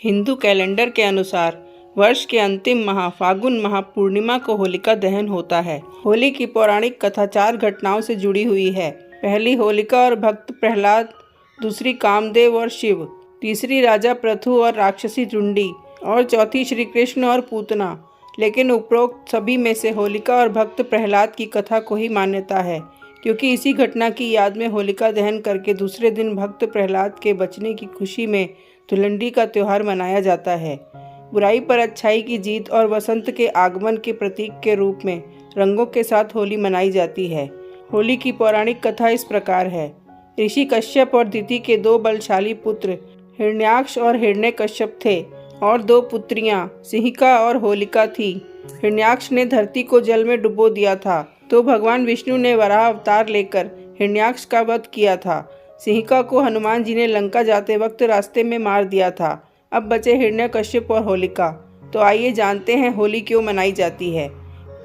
Hindu calendar के अनुसार वर्ष के अंतिम माह फागुन माह पूर्णिमा को होलिका दहन होता है। होली की पौराणिक कथा 4 घटनाओं से जुड़ी हुई है। पहली होलिका और भक्त प्रहलाद, दूसरी कामदेव और शिव, तीसरी राजा पृथु और राक्षसी चुंडी और चौथी श्री कृष्ण और पूतना। लेकिन उपरोक्त सभी में से होलिका और भक्त प्रहलाद की कथा को ही मान्यता है, क्योंकि इसी घटना की याद में होलिका दहन करके दूसरे दिन भक्त प्रहलाद के बचने की खुशी में धुलंडी का त्यौहार मनाया जाता है। बुराई पर अच्छाई की जीत और वसंत के आगमन के प्रतीक के रूप में रंगों के साथ होली मनाई जाती है। होली की पौराणिक कथा इस प्रकार है। ऋषि कश्यप और दिति के 2 बलशाली पुत्र हिरण्याक्ष और हिरण्यकश्यप थे और 2 पुत्रियां सिंहिका और होलिका थी। हिरण्याक्ष ने धरती को जल में डुबो दिया था, तो भगवान विष्णु ने वराह अवतार लेकर हिरण्याक्ष का वध किया था। सिंहिका को हनुमान जी ने लंका जाते वक्त रास्ते में मार दिया था। अब बचे हिरण्यकश्यप और होलिका। तो आइए जानते हैं होली क्यों मनाई जाती है।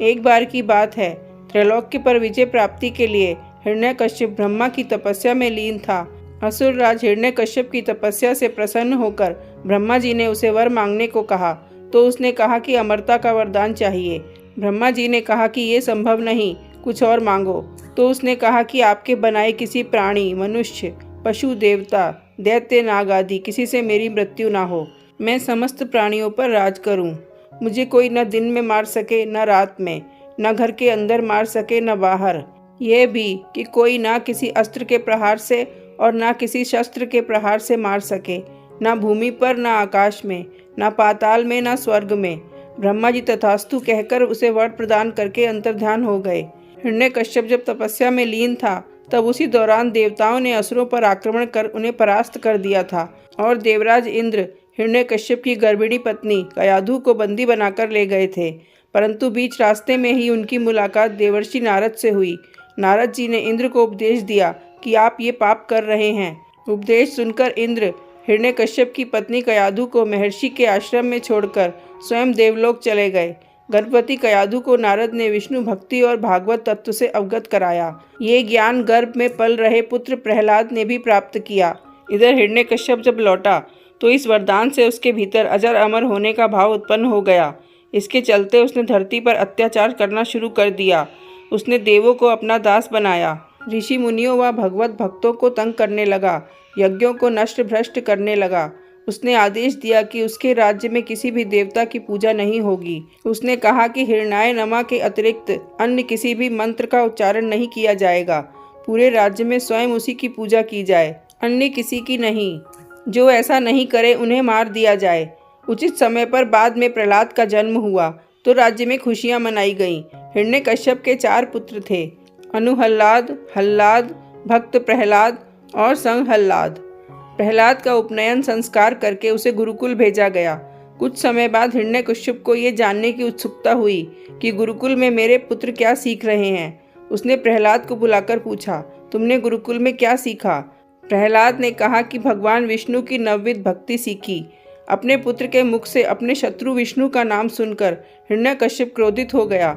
एक बार की बात है, त्रैलोक्य पर विजय प्राप्ति के लिए हिरण्यकश्यप ब्रह्मा की तपस्या में लीन था। असुर राज हिरण्यकश्यप की तपस्या से प्रसन्न होकर ब्रह्मा जी ने उसे वर मांगने को कहा, तो उसने कहा कि अमरता का वरदान चाहिए। ब्रह्मा जी ने कहा कि ये संभव नहीं, कुछ और मांगो। तो उसने कहा कि आपके बनाए किसी प्राणी, मनुष्य, पशु, देवता, दैत्य, नाग आदि किसी से मेरी मृत्यु ना हो। मैं समस्त प्राणियों पर राज करूं। मुझे कोई न दिन में मार सके न रात में, न घर के अंदर मार सके न बाहर। यह भी कि कोई ना किसी अस्त्र के प्रहार से और ना किसी शस्त्र के प्रहार से मार सके, ना भूमि पर, ना आकाश में, ना पाताल में, ना स्वर्ग में। ब्रह्मा जी तथास्तु कहकर उसे वर प्रदान करके अंतर्ध्यान हो गए। हिरण्यकश्यप जब तपस्या में लीन था, तब उसी दौरान देवताओं ने असुरों पर आक्रमण कर उन्हें परास्त कर दिया था और देवराज इंद्र हिरण्यकश्यप की गर्भिणी पत्नी कयाधु को बंदी बनाकर ले गए थे। परंतु बीच रास्ते में ही उनकी मुलाकात देवर्षि नारद से हुई। नारद जी ने इंद्र को उपदेश दिया कि आप ये पाप कर रहे हैं। उपदेश सुनकर इंद्र हिरण्यकश्यप की पत्नी कयाधु को महर्षि के आश्रम में छोड़कर स्वयं देवलोक चले गए। गर्भवती कयाधु को नारद ने विष्णु भक्ति और भागवत तत्व से अवगत कराया। ये ज्ञान गर्भ में पल रहे पुत्र प्रहलाद ने भी प्राप्त किया। इधर हिरण्यकश्यप जब लौटा तो इस वरदान से उसके भीतर अजर अमर होने का भाव उत्पन्न हो गया। इसके चलते उसने धरती पर अत्याचार करना शुरू कर दिया। उसने देवों को अपना दास बनाया, ऋषि मुनियों व भगवत भक्तों को तंग करने लगा, यज्ञों को नष्ट भ्रष्ट करने लगा। उसने आदेश दिया कि उसके राज्य में किसी भी देवता की पूजा नहीं होगी। उसने कहा कि हिरण्याय नमा के अतिरिक्त अन्य किसी भी मंत्र का उच्चारण नहीं किया जाएगा। पूरे राज्य में स्वयं उसी की पूजा की जाए, अन्य किसी की नहीं। जो ऐसा नहीं करे उन्हें मार दिया जाए। उचित समय पर बाद में प्रहलाद का जन्म हुआ तो राज्य में खुशियां मनाई गईं। हिरण्यकश्यप के 4 पुत्र थे, अनुहल्लाद, हल्लाद, भक्त प्रहलाद और संहल्लाद। प्रहलाद का उपनयन संस्कार करके उसे गुरुकुल भेजा गया। कुछ समय बाद हिरण्यकश्यप को ये जानने की उत्सुकता हुई कि गुरुकुल में मेरे पुत्र क्या सीख रहे हैं। उसने प्रहलाद को बुलाकर पूछा, तुमने गुरुकुल में क्या सीखा? प्रहलाद ने कहा कि भगवान विष्णु की नवविध भक्ति सीखी। अपने पुत्र के मुख से अपने शत्रु विष्णु का नाम सुनकर हिरण्यकश्यप क्रोधित हो गया।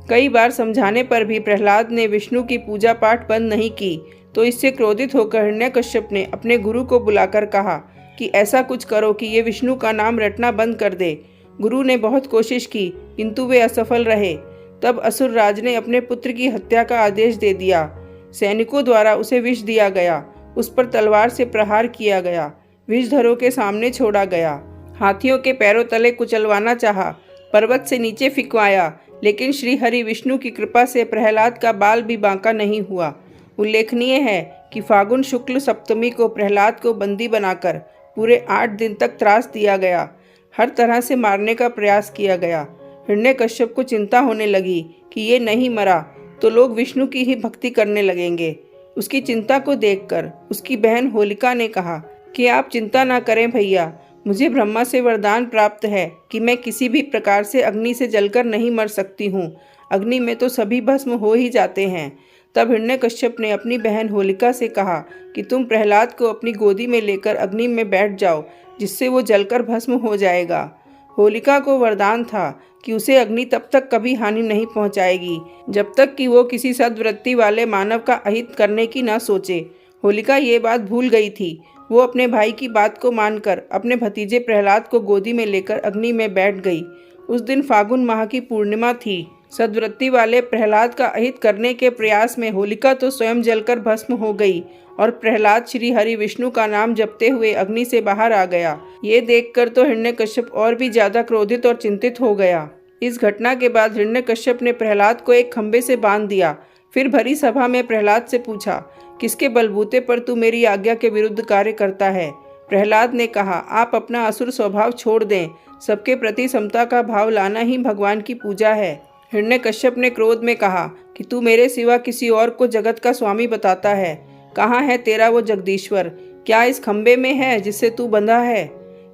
कई बार समझाने पर भी प्रहलाद ने विष्णु की पूजा पाठ बंद नहीं की, तो इससे क्रोधित होकर हिरण्यकश्यप ने अपने गुरु को बुलाकर कहा कि ऐसा कुछ करो कि ये विष्णु का नाम रटना बंद कर दे। गुरु ने बहुत कोशिश की, किंतु वे असफल रहे। तब असुर राज ने अपने पुत्र की हत्या का आदेश दे दिया। सैनिकों द्वारा उसे विष दिया गया, उस पर तलवार से प्रहार किया गया, विषधरों के सामने छोड़ा गया, हाथियों के पैरों तले कुचलवाना चाहा, पर्वत से नीचे फिकवाया, लेकिन श्री हरि विष्णु की कृपा से प्रहलाद का बाल भी बांका नहीं हुआ। उल्लेखनीय है कि फागुन शुक्ल सप्तमी को प्रहलाद को बंदी बनाकर पूरे 8 दिन तक त्रास दिया गया। हर तरह से मारने का प्रयास किया गया। हिरण्यकश्यप को चिंता होने लगी कि ये नहीं मरा तो लोग विष्णु की ही भक्ति करने लगेंगे। उसकी चिंता को देखकर उसकी बहन होलिका ने कहा कि आप चिंता ना करें भैया, मुझे ब्रह्मा से वरदान प्राप्त है कि मैं किसी भी प्रकार से अग्नि से जलकर नहीं मर सकती हूँ। अग्नि में तो सभी भस्म हो ही जाते हैं। तब हिरण्यकश्यप ने अपनी बहन होलिका से कहा कि तुम प्रहलाद को अपनी गोदी में लेकर अग्नि में बैठ जाओ, जिससे वो जलकर भस्म हो जाएगा। होलिका को वरदान था कि उसे अग्नि तब तक कभी हानि नहीं पहुंचाएगी जब तक कि वो किसी सद्वृत्ति वाले मानव का अहित करने की न सोचे। होलिका ये बात भूल गई थी, वो अपने भाई की बात को मानकर अपने भतीजे प्रहलाद को गोदी में लेकर अग्नि में बैठ गई। उस दिन फागुन माह की पूर्णिमा थी। सद्वृत्ति वाले प्रहलाद का अहित करने के प्रयास में होलिका तो स्वयं जलकर भस्म हो गई और प्रहलाद श्री हरि विष्णु का नाम जपते हुए अग्नि से बाहर आ गया। ये देखकर तो हिरण्यकश्यप और भी ज्यादा क्रोधित और चिंतित हो गया। इस घटना के बाद हिरण्यकश्यप ने प्रहलाद को एक खंभे से बांध दिया। फिर भरी सभा में प्रहलाद से पूछा, किसके बलबूते पर तू मेरी आज्ञा के विरुद्ध कार्य करता है? प्रहलाद ने कहा, आप अपना असुर स्वभाव छोड़ दें। सबके प्रति समता का भाव लाना ही भगवान की पूजा है। हिरण्यकश्यप ने क्रोध में कहा कि तू मेरे सिवा किसी और को जगत का स्वामी बताता है। कहाँ है तेरा वो जगदीश्वर? क्या इस खंबे में है जिससे तू बंधा है?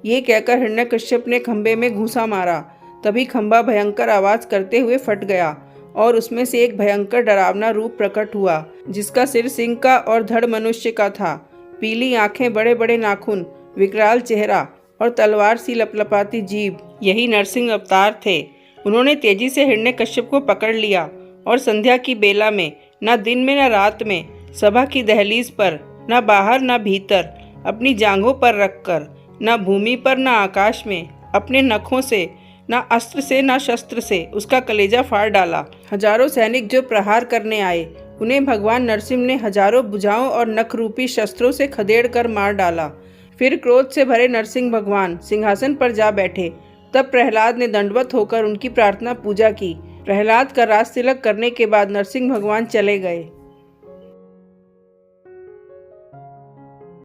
ये कहकर हिरण्यकश्यप ने खंबे में घूंसा मारा। तभी खंबा भयंकर आवाज करते हुए फट गया और उसमें से एक भयंकर डरावना रूप प्रकट हुआ, जिसका सिर सिंह का और धड़ मनुष्य का था। पीली आंखें, बड़े बड़े नाखून, विकराल चेहरा और तलवार सी लपलपाती जीभ, यही नरसिंह अवतार थे। उन्होंने तेजी से हिरण्यकश्यप को पकड़ लिया और संध्या की बेला में, न दिन में न रात में, सभा की दहलीज पर, न बाहर न भीतर, अपनी जांघों पर रखकर, न भूमि पर न आकाश में, अपने नखों से, न अस्त्र से न शस्त्र से उसका कलेजा फाड़ डाला। हजारों सैनिक जो प्रहार करने आए, उन्हें भगवान नरसिंह ने हजारों भुजाओं और नख रूपी शस्त्रों से खदेड़ कर मार डाला। फिर क्रोध से भरे नरसिंह भगवान सिंहासन पर जा बैठे। तब प्रहलाद ने दंडवत होकर उनकी प्रार्थना पूजा की। प्रहलाद का राज तिलक करने के बाद नरसिंह भगवान चले गए।